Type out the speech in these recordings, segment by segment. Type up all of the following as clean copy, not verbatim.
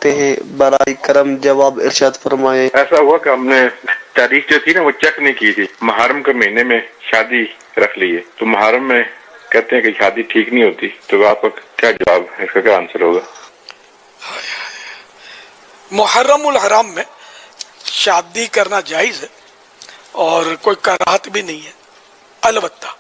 سکتے ہیں؟ برائے کرم جواب ارشاد فرمائیں۔ ایسا ہوا کہ ہم نے تاریخ جو تھی نا وہ چیک نہیں کی تھی، محرم کے مہینے میں شادی رکھ لی ہے، تو محرم میں کہتے ہیں کہ شادی ٹھیک نہیں ہوتی، تو آپ کا کیا جواب ہے، اس کا کیا آنسر ہوگا؟ محرم الحرام میں شادی کرنا جائز ہے اور کوئی کراہت بھی نہیں ہے، البتہ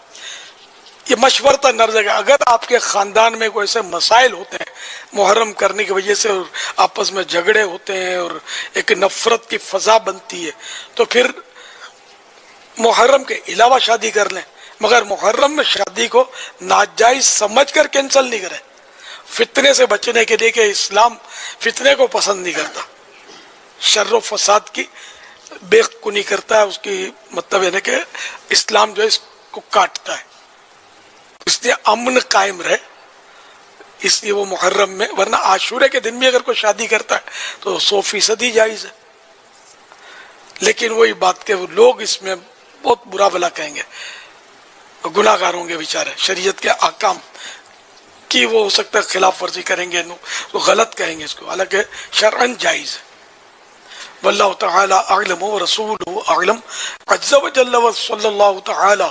یہ مشورتاً نظر ہے اگر آپ کے خاندان میں کوئی ایسے مسائل ہوتے ہیں محرم کرنے کی وجہ سے اور آپس میں جھگڑے ہوتے ہیں اور ایک نفرت کی فضا بنتی ہے تو پھر محرم کے علاوہ شادی کر لیں، مگر محرم میں شادی کو ناجائز سمجھ کر کینسل نہیں کریں، فتنے سے بچنے کے لیے کہ اسلام فتنے کو پسند نہیں کرتا، شر و فساد کی بے کنی کرتا ہے، اس کی مطلب ہے کہ اسلام جو ہے اس کو کاٹتا ہے، اس لیے امن قائم رہے، اس لیے وہ محرم میں، ورنہ عاشورے کے دن بھی اگر کوئی شادی کرتا ہے تو 100% ہی جائز ہے، لیکن وہی بات کہ وہ لوگ اس میں بہت برا بھلا کہیں گے، گناہ گار ہوں گے بیچارے، شریعت کے احکام کی وہ ہو سکتا ہے خلاف ورزی کریں گے، تو غلط کہیں گے اس کو، حالانکہ شرعاً جائز ہے۔ واللہ تعالی اعلم ورسولہ اعلم، عز وجل وصلی اللہ تعالی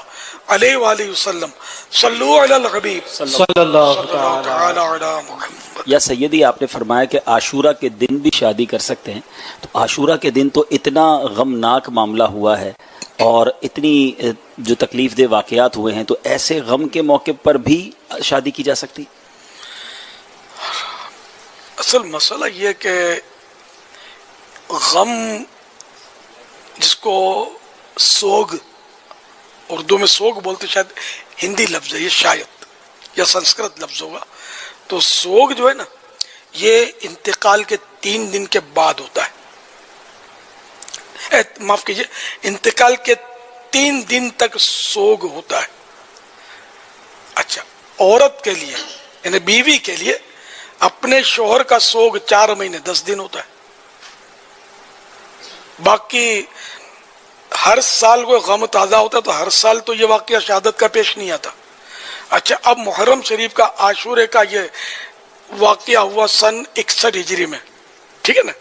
علیہ وآلہ وسلم، صلو علی الحبیب صلی اللہ تعالی علی محمد۔ یا سیدی، آپ نے فرمایا کہ عاشورہ کے دن بھی شادی کر سکتے ہیں، تو عاشورہ کے دن تو اتنا غمناک معاملہ ہوا ہے اور اتنی جو تکلیف دہ واقعات ہوئے ہیں، تو ایسے غم کے موقع پر بھی شادی کی جا سکتی؟ اصل مسئلہ یہ کہ غم جس کو سوگ، اردو میں سوگ بولتے، شاید ہندی لفظ ہے یہ، شاید یا سنسکرت لفظ ہوگا، تو سوگ جو ہے نا یہ انتقال کے 3 دن کے بعد ہوتا ہے، معاف کیجئے، انتقال کے 3 دن تک سوگ ہوتا ہے۔ اچھا، عورت کے لیے یعنی بیوی کے لیے اپنے شوہر کا سوگ 4 مہینے 10 دن ہوتا ہے، باقی ہر سال کوئی غم تازہ ہوتا ہے تو ہر سال تو یہ واقعہ شہادت کا پیش نہیں آتا۔ اچھا، اب محرم شریف کا عاشورے کا یہ واقعہ ہوا سن 61 ہجری میں، ٹھیک ہے نا،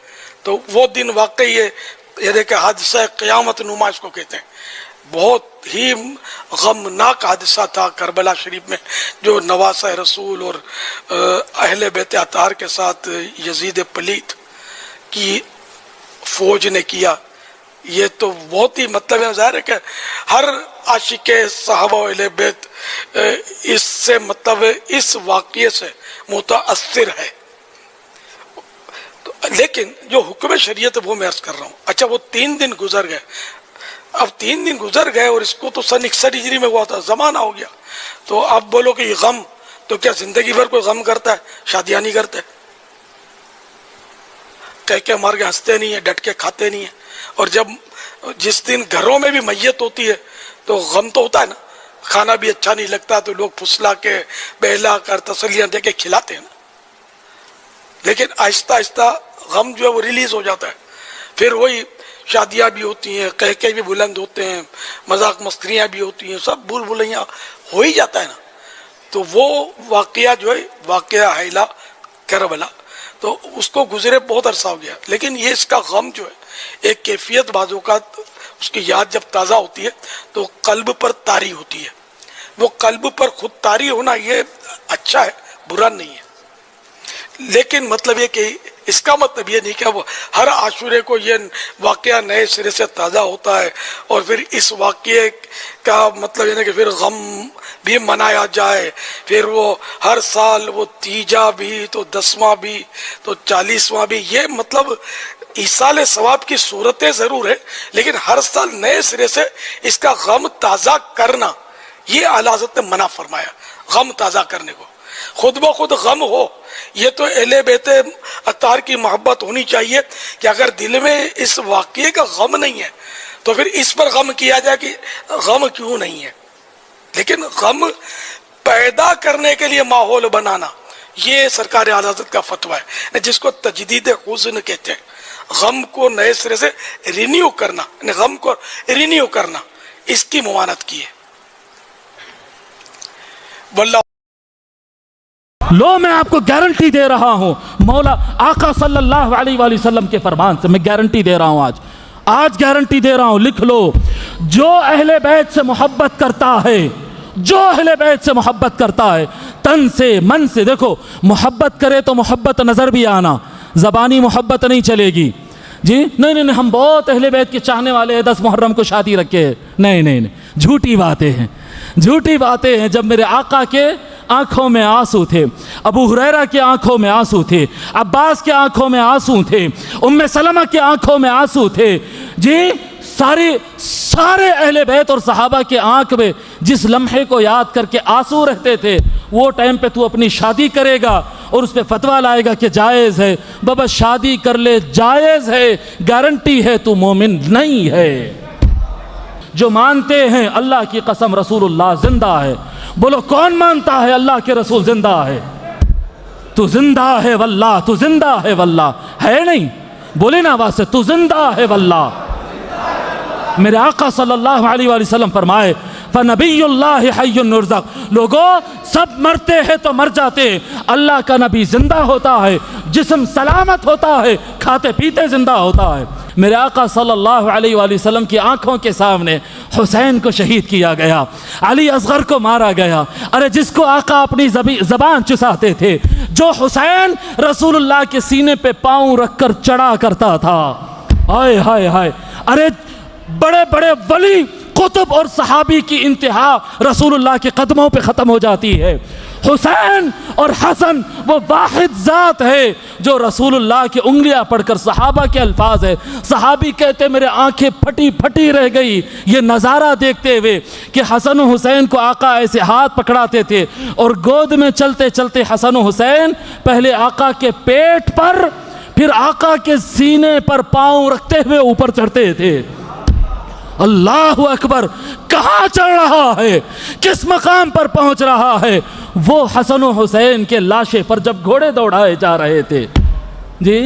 تو وہ دن واقعی یہ کہ حادثہ قیامت نما اس کو کہتے ہیں، بہت ہی غمناک حادثہ تھا کربلا شریف میں، جو نواسہ رسول اور اہل بیت اطہار کے ساتھ یزید پلیت کی فوج نے کیا، یہ تو بہت ہی مطلب ہے، ظاہر ہے کہ ہر عاشق صحابہ و اہل بیت اس سے مطلب اس واقعے سے متاثر ہے، لیکن جو حکم شریعت وہ میں عرض کر رہا ہوں۔ اچھا، وہ 3 دن گزر گئے، اب 3 دن گزر گئے اور اس کو تو سن 61 ہجری میں ہوا تھا، زمانہ ہو گیا، تو اب بولو کہ یہ غم، تو کیا زندگی بھر کوئی غم کرتا ہے؟ شادیاں نہیں کرتے، کہہ کے مار کے ہنستے نہیں ہیں، ڈٹ کے کھاتے نہیں ہیں، اور جب جس دن گھروں میں بھی میت ہوتی ہے تو غم تو ہوتا ہے نا، کھانا بھی اچھا نہیں لگتا تو لوگ پھسلا کے بہلا کر تسلیاں دے کے کھلاتے ہیں نا، لیکن آہستہ آہستہ غم جو ہے وہ ریلیز ہو جاتا ہے، پھر وہی شادیاں بھی ہوتی ہیں، کہہ بھی بلند ہوتے ہیں، مذاق مسخریاں بھی ہوتی ہیں، سب بھول بھلیاں ہو ہی جاتا ہے نا، تو وہ واقعہ جو ہے واقعہ حیلہ کربلا، تو اس کو گزرے بہت عرصہ ہو گیا، لیکن یہ اس کا غم جو ہے ایک کیفیت بعض اوقات اس کی یاد جب تازہ ہوتی ہے تو قلب پر طاری ہوتی ہے، وہ قلب پر خود طاری ہونا یہ اچھا ہے، برا نہیں ہے، لیکن مطلب یہ کہ اس کا مطلب یہ نہیں کہ وہ ہر عاشورے کو یہ واقعہ نئے سرے سے تازہ ہوتا ہے اور پھر اس واقعے کا مطلب یہ کہ پھر غم بھی منایا جائے، پھر وہ ہر سال وہ 30 بھی تو 10واں بھی تو 40واں بھی، یہ مطلب ایصال ثواب کی صورتیں ضرور ہے، لیکن ہر سال نئے سرے سے اس کا غم تازہ کرنا یہ اعلیٰ حضرت نے منع فرمایا، غم تازہ کرنے کو، خود بخود غم ہو، یہ تو اہل بیت اطہار کی محبت ہونی چاہیے کہ اگر دل میں اس واقعے کا غم نہیں ہے تو پھر اس پر غم کیا جائے کہ غم کیوں نہیں ہے، لیکن غم پیدا کرنے کے لیے ماحول بنانا یہ سرکار اعلیٰ حضرت کا فتویٰ ہے، جس کو تجدید حزن کہتے ہیں، غم کو نئے سرے سے رینیو کرنا، غم کو رینیو کرنا، اس کی ممانعت کی ہے۔ واللہ لو، میں آپ کو گارنٹی دے رہا ہوں، مولا آقا صلی اللہ علیہ وآلہ وسلم کے فرمان سے میں گارنٹی دے رہا ہوں، آج گارنٹی دے رہا ہوں، لکھ لو، جو اہل بیت سے محبت کرتا ہے، جو اہل بیت سے محبت کرتا ہے، تن سے من سے، دیکھو محبت کرے تو محبت نظر بھی آنا، زبانی محبت نہیں چلے گی جی، نہیں ہم بہت اہل بیت کے چاہنے والے ہیں، 10 محرم کو شادی رکھے، نہیں جھوٹی باتیں ہیں، جھوٹی باتیں ہیں۔ جب میرے آقا کے آنکھوں میں آنسو تھے، ابو ہریرہ کے آنکھوں میں آنسو تھے، عباس کے آنکھوں میں آنسو تھے، ام سلمہ کے آنکھوں میں آنسو تھے جی، سارے اہل بیت اور صحابہ کے آنکھ میں جس لمحے کو یاد کر کے آنسو رہتے تھے، وہ ٹائم پہ تو اپنی شادی کرے گا اور اس پہ فتویٰ لائے گا کہ جائز ہے، بابا شادی کر لے، جائز ہے، گارنٹی ہے تو مومن نہیں ہے۔ جو مانتے ہیں اللہ کی قسم رسول اللہ زندہ ہے، بولو کون مانتا ہے اللہ کے رسول زندہ ہے؟ تو زندہ ہے واللہ، تو زندہ ہے واللہ، ہے نہیں؟ بولے نا آواز سے، تو زندہ ہے واللہ۔ میرے آقا صلی اللہ علیہ وآلہ وسلم فرمائے فنبی اللہ حی یرزق، لوگوں سب مرتے ہیں تو مر جاتے ہیں، اللہ کا نبی زندہ ہوتا ہے، جسم سلامت ہوتا ہے، کھاتے پیتے زندہ ہوتا ہے۔ میرے آقا صلی اللہ علیہ وآلہ وسلم کی آنکھوں کے سامنے حسین کو شہید کیا گیا، علی اصغر کو مارا گیا۔ ارے جس کو آقا اپنی زبان چساتے تھے، جو حسین رسول اللہ کے سینے پہ پاؤں رکھ کر چڑھا کرتا تھا، ہائے ہائے ہائے، ارے بڑے بڑے ولی قطب اور صحابی کی انتہا رسول اللہ کے قدموں پہ ختم ہو جاتی ہے۔ حسین اور حسن وہ واحد ذات ہے جو رسول اللہ کی انگلیاں پڑھ کر، صحابہ کے الفاظ ہے، صحابی کہتے میرے آنکھیں پھٹی رہ گئی یہ نظارہ دیکھتے ہوئے کہ حسن و حسین کو آقا ایسے ہاتھ پکڑاتے تھے اور گود میں چلتے چلتے حسن و حسین پہلے آقا کے پیٹ پر پھر آقا کے سینے پر پاؤں رکھتے ہوئے اوپر چڑھتے تھے۔ اللہ اکبر، کہاں چڑھ رہا ہے، کس مقام پر پہنچ رہا ہے؟ وہ حسن و حسین کے لاشے پر جب گھوڑے دوڑائے جا رہے تھے جی،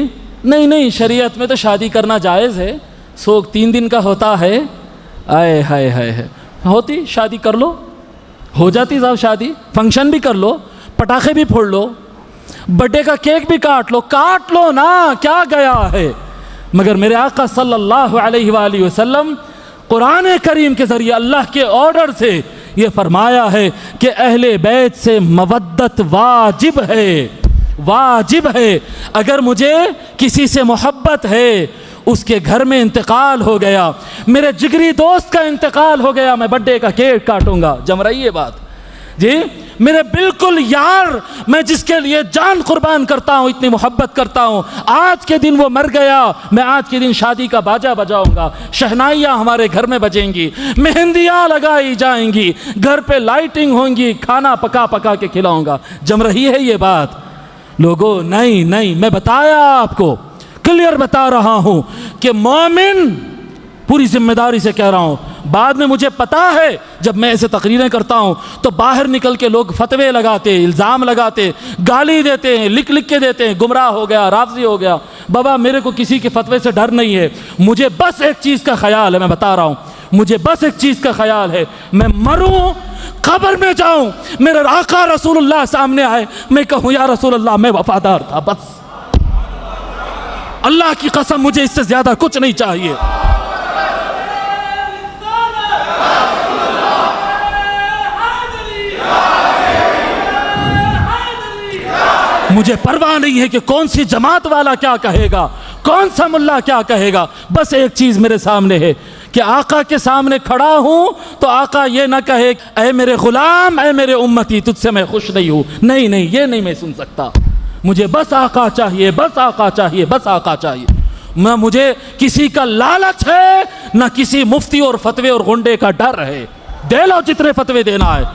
نہیں شریعت میں تو شادی کرنا جائز ہے، سوگ 3 دن کا ہوتا ہے، آئے ہائے ہائے، ہوتی شادی کر لو، ہو جاتی صاحب شادی، فنکشن بھی کر لو، پٹاخے بھی پھوڑ لو، برتھڈے کا کیک بھی کاٹ لو نا، کیا گیا ہے؟ مگر میرے آقا صلی اللہ علیہ وآلہ وسلم قرآن کریم کے ذریعے اللہ کے آرڈر سے یہ فرمایا ہے کہ اہل بیت سے مودت واجب ہے، واجب ہے۔ اگر مجھے کسی سے محبت ہے، اس کے گھر میں انتقال ہو گیا، میرے جگری دوست کا انتقال ہو گیا، میں برتھڈے کا کیک کاٹوں گا، جم رہی ہے بات جی؟ میرے بالکل یار، میں جس کے لیے جان قربان کرتا ہوں، اتنی محبت کرتا ہوں، آج کے دن وہ مر گیا، میں آج کے دن شادی کا باجا بجاؤں گا، شہنائیاں ہمارے گھر میں بجیں گی، مہندیاں لگائی جائیں گی، گھر پہ لائٹنگ ہوں گی، کھانا پکا کے کھلاؤں گا، جم رہی ہے یہ بات؟ لوگوں نہیں، میں بتایا آپ کو، کلیئر بتا رہا ہوں کہ مومن، پوری ذمہ داری سے کہہ رہا ہوں، بعد میں مجھے پتا ہے جب میں ایسے تقریریں کرتا ہوں تو باہر نکل کے لوگ فتوے لگاتے، الزام لگاتے، گالی دیتے ہیں، لکھ کے دیتے ہیں، گمراہ ہو گیا، رافضی ہو گیا۔ بابا میرے کو کسی کے فتوے سے ڈر نہیں ہے، مجھے بس ایک چیز کا خیال ہے، میں بتا رہا ہوں، مجھے بس ایک چیز کا خیال ہے، میں مروں، قبر میں جاؤں، میرے آقا رسول اللہ سامنے آئے، میں کہوں یا رسول اللہ میں وفادار تھا، بس اللہ کی قسم مجھے اس سے زیادہ کچھ نہیں چاہیے۔ مجھے پرواہ نہیں ہے کہ کون سی جماعت والا کیا کہے گا، کون سا ملا کیا کہے گا، بس ایک چیز میرے سامنے ہے کہ آقا کے سامنے کھڑا ہوں تو آقا یہ نہ کہے اے میرے غلام، اے میرے امتی، تجھ سے میں خوش نہیں ہوں، نہیں یہ نہیں میں سن سکتا، مجھے بس آقا چاہیے، بس آقا چاہیے، بس آقا چاہیے۔ مجھے کسی کا لالچ ہے نہ کسی مفتی اور فتوے اور غنڈے کا ڈر ہے، دے لو جتنے فتوے دینا ہے۔